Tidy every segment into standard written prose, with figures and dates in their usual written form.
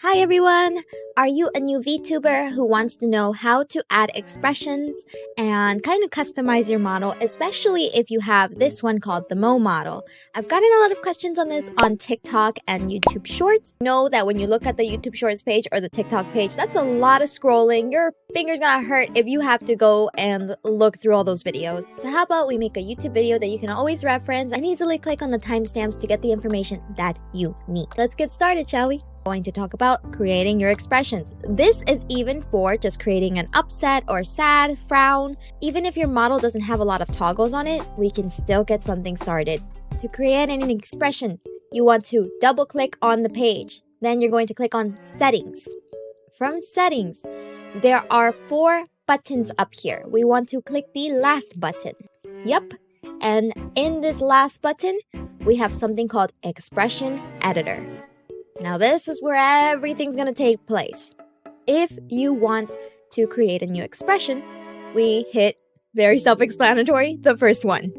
Hi everyone! Are you a new VTuber who wants to know how to add expressions and kind of customize your model, especially if you have this one called the Mo model? I've gotten a lot of questions on this on TikTok and YouTube Shorts. Know that when you look at the YouTube Shorts page or the TikTok page, that's a lot of scrolling. Your finger's gonna hurt if you have to go and look through all those videos. So how about we make a YouTube video that you can always reference and easily click on the timestamps to get the information that you need. Let's get started, shall we? Going to talk about creating your expressions. This is even for just creating an upset or sad, frown. Even if your model doesn't have a lot of toggles on it, we can still get something started. To create an expression, you want to double click on the page. Then you're going to click on settings. From settings, there are 4 buttons up here. We want to click the last button. Yep. And in this last button, we have something called expression editor. Now this is where everything's going to take place. If you want to create a new expression, we hit, very self-explanatory, the first one.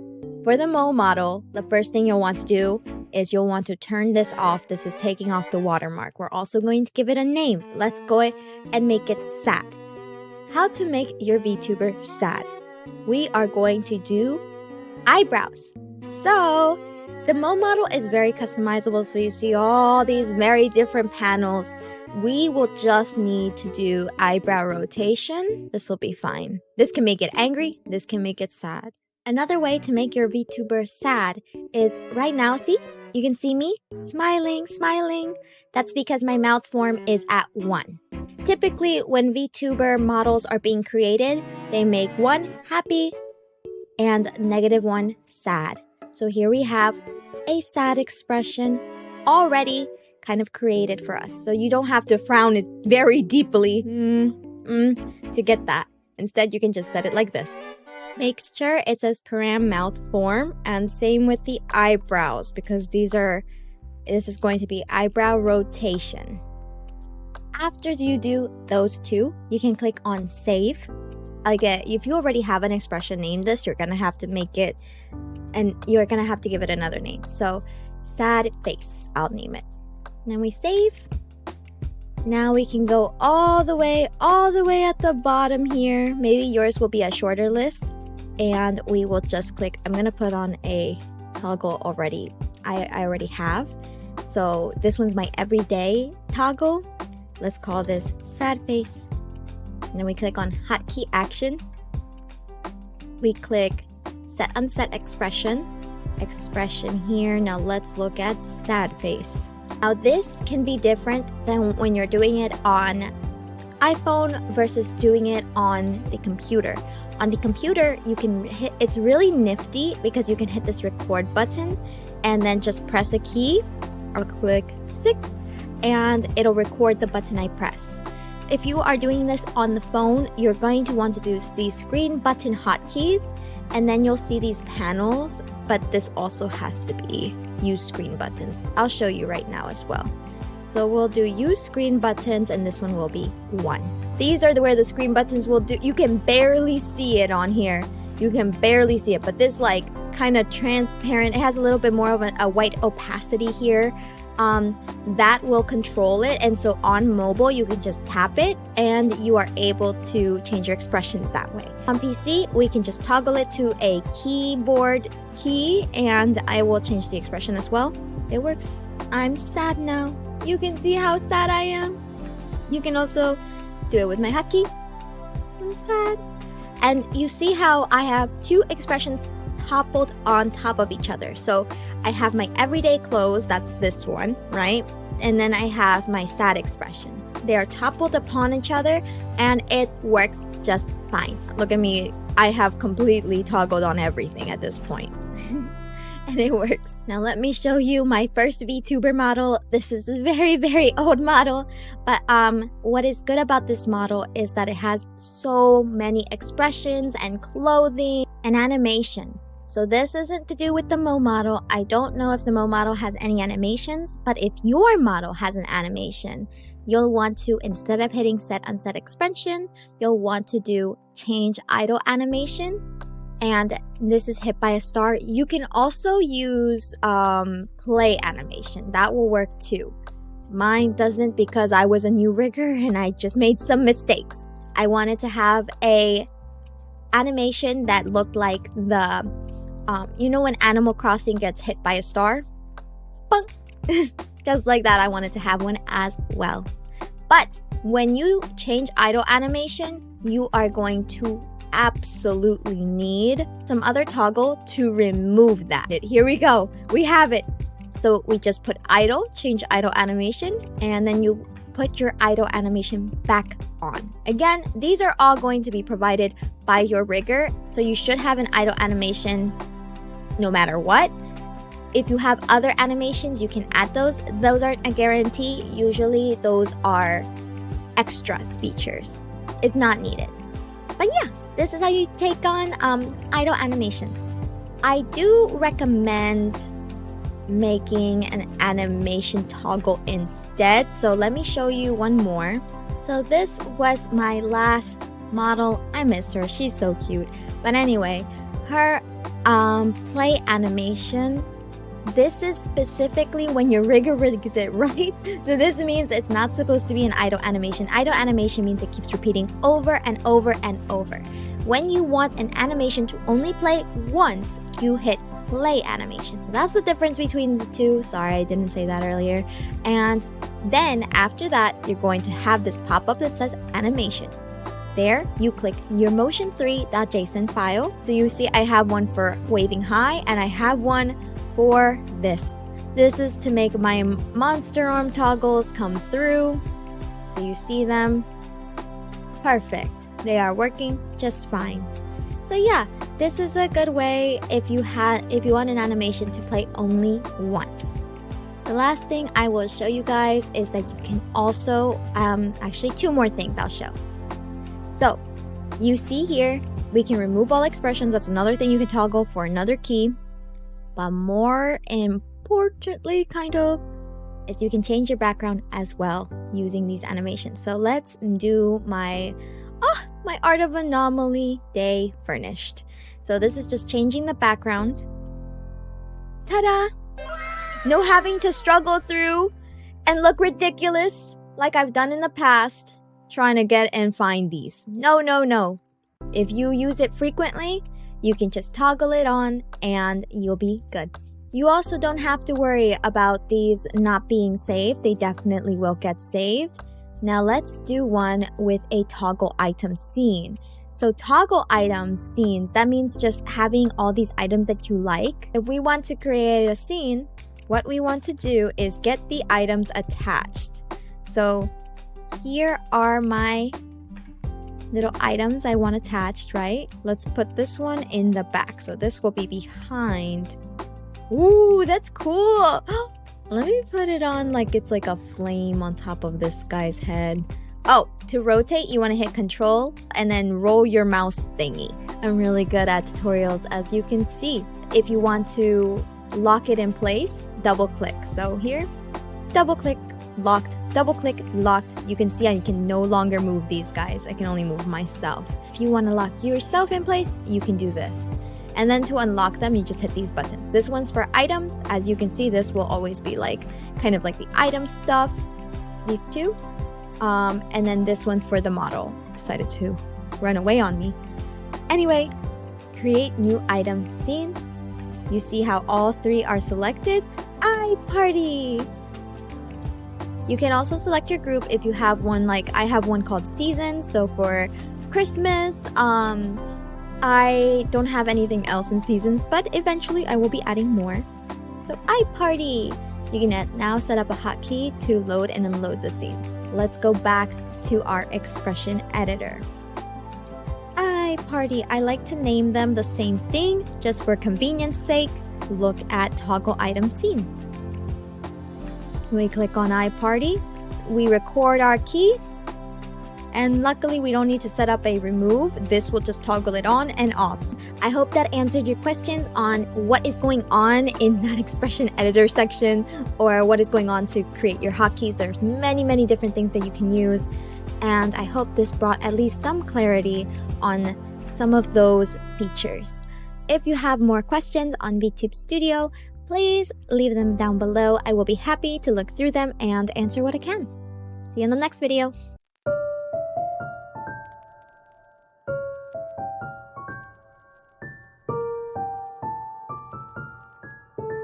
For the Mo model, the first thing you'll want to do is you'll want to turn this off. This is taking off the watermark. We're also going to give it a name. Let's go and make it sad. How to make your VTuber sad? We are going to do eyebrows. So the Mo model is very customizable, so you see all these very different panels. We will just need to do eyebrow rotation. This will be fine. This can make it angry. This can make it sad. Another way to make your VTuber sad is right now, see? You can see me smiling. That's because my mouthForm is at 1. Typically, when VTuber models are being created, they make 1 happy and -1 sad. So here we have a sad expression already kind of created for us. So you don't have to frown it very deeply to get that. Instead, you can just set it like this. Make sure it says param mouthForm, and same with the eyebrows, because this is going to be eyebrow rotation. After you do those 2, you can click on save. If you already have an expression named this, you're gonna have to make it, and you're gonna have to give it another name. So sad face, I'll name it. Then we save. Now we can go all the way at the bottom here. Maybe yours will be a shorter list, and we will just click. I'm gonna put on a toggle already. I already have. So this one's my everyday toggle. Let's call this sad face. And then we click on hotkey action. We click set unset expression here. Now let's look at sad face. Now this can be different than when you're doing it on iPhone versus doing it on the computer. On the computer, you can hit, it's really nifty because you can hit this record button and then just press a key or click 6 and it'll record the button I press. If you are doing this on the phone, you're going to want to do these screen button hotkeys, and then you'll see these panels, but this also has to be use screen buttons. I'll show you right now as well. So we'll do use screen buttons, and this one will be 1. These are where the screen buttons will do. You can barely see it on here. You can barely see it, but this kind of transparent. It has a little bit more of a white opacity here. That will control it, and so on mobile you can just tap it and you are able to change your expressions that way. On PC we can just toggle it to a keyboard key, and I will change the expression as well. It works. I'm sad now. You can see how sad I am. You can also do it with my hotkey. I'm sad. And you see how I have 2 expressions toppled on top of each other. So I have my everyday clothes, that's this one, right? And then I have my sad expression. They are toppled upon each other and it works just fine. So look at me, I have completely toggled on everything at this point. And it works. Now let me show you my first VTuber model. This is a very old model, but what is good about this model is that it has so many expressions and clothing and animation. So this isn't to do with the Mo model. I don't know if the Mo model has any animations, but if your model has an animation, you'll want to, instead of hitting set unset expression, you'll want to do change idle animation. And this is hit by a star. You can also use play animation. That will work too. Mine doesn't because I was a new rigger and I just made some mistakes. I wanted to have a animation that looked like the, you know when Animal Crossing gets hit by a star? Bunk! Just like that, I wanted to have one as well. But when you change idle animation, you are going to absolutely need some other toggle to remove that. Here we go. We have it. So we just put idle, change idle animation, and then you put your idle animation back on. Again, these are all going to be provided by your rigger, so you should have an idle animation no matter what. If you have other animations, you can add those. Those aren't a guarantee. Usually those are extras features. It's not needed. But yeah, this is how you take on idle animations. I do recommend making an animation toggle instead. So let me show you one more. So this was my last model. I miss her. She's so cute. But anyway, her play animation. This is specifically when your rigger rigs it, right? So this means it's not supposed to be an idle animation. Idle animation means it keeps repeating over and over and over. When you want an animation to only play once, you hit play animation. So that's the difference between the two. Sorry, I didn't say that earlier. And then after that, you're going to have this pop-up that says animation. There, you click your motion3.json file. So you see I have one for waving high and I have one for this. This is to make my monster arm toggles come through. So you see them. Perfect. They are working just fine. So yeah, this is a good way if you want an animation to play only once. The last thing I will show you guys is that you can also, actually two more things I'll show. So you see here, we can remove all expressions. That's another thing you can toggle for another key. But more importantly, kind of, is you can change your background as well using these animations. So let's do my Art of Anomaly day furnished. So this is just changing the background. Ta-da! No having to struggle through and look ridiculous like I've done in the past trying to get and find these. No, no, no. If you use it frequently, you can just toggle it on and you'll be good. You also don't have to worry about these not being saved. They definitely will get saved. Now let's do one with a toggle item scene. So toggle item scenes, that means just having all these items that you like. If we want to create a scene, what we want to do is get the items attached. So here are my little items I want attached, right? Let's put this one in the back. So this will be behind. Ooh, that's cool. Let me put it on like it's like a flame on top of this guy's head. Oh, to rotate, you want to hit Control and then roll your mouse thingy. I'm really good at tutorials, as you can see. If you want to lock it in place, double click. So here, double click, locked, double click, locked. You can see I can no longer move these guys. I can only move myself. If you want to lock yourself in place, you can do this. And then to unlock them, you just hit these buttons. This one's for items. As you can see, this will always be like kind of like the item stuff. These two. And then this one's for the model. Decided to run away on me. Anyway, create new item scene. You see how all three are selected? Party! You can also select your group if you have one, like I have one called Seasons. So for Christmas, I don't have anything else in Seasons, but eventually I will be adding more. So Party! You can now set up a hotkey to load and unload the scene. Let's go back to our expression editor. Party. I like to name them the same thing just for convenience sake. Look at toggle item scene. We click on Party. We record our key. And luckily we don't need to set up a remove. This will just toggle it on and off. I hope that answered your questions on what is going on in that expression editor section or what is going on to create your hotkeys. There's many different things that you can use. And I hope this brought at least some clarity on some of those features. If you have more questions on VTube Studio, please leave them down below. I will be happy to look through them and answer what I can. See you in the next video.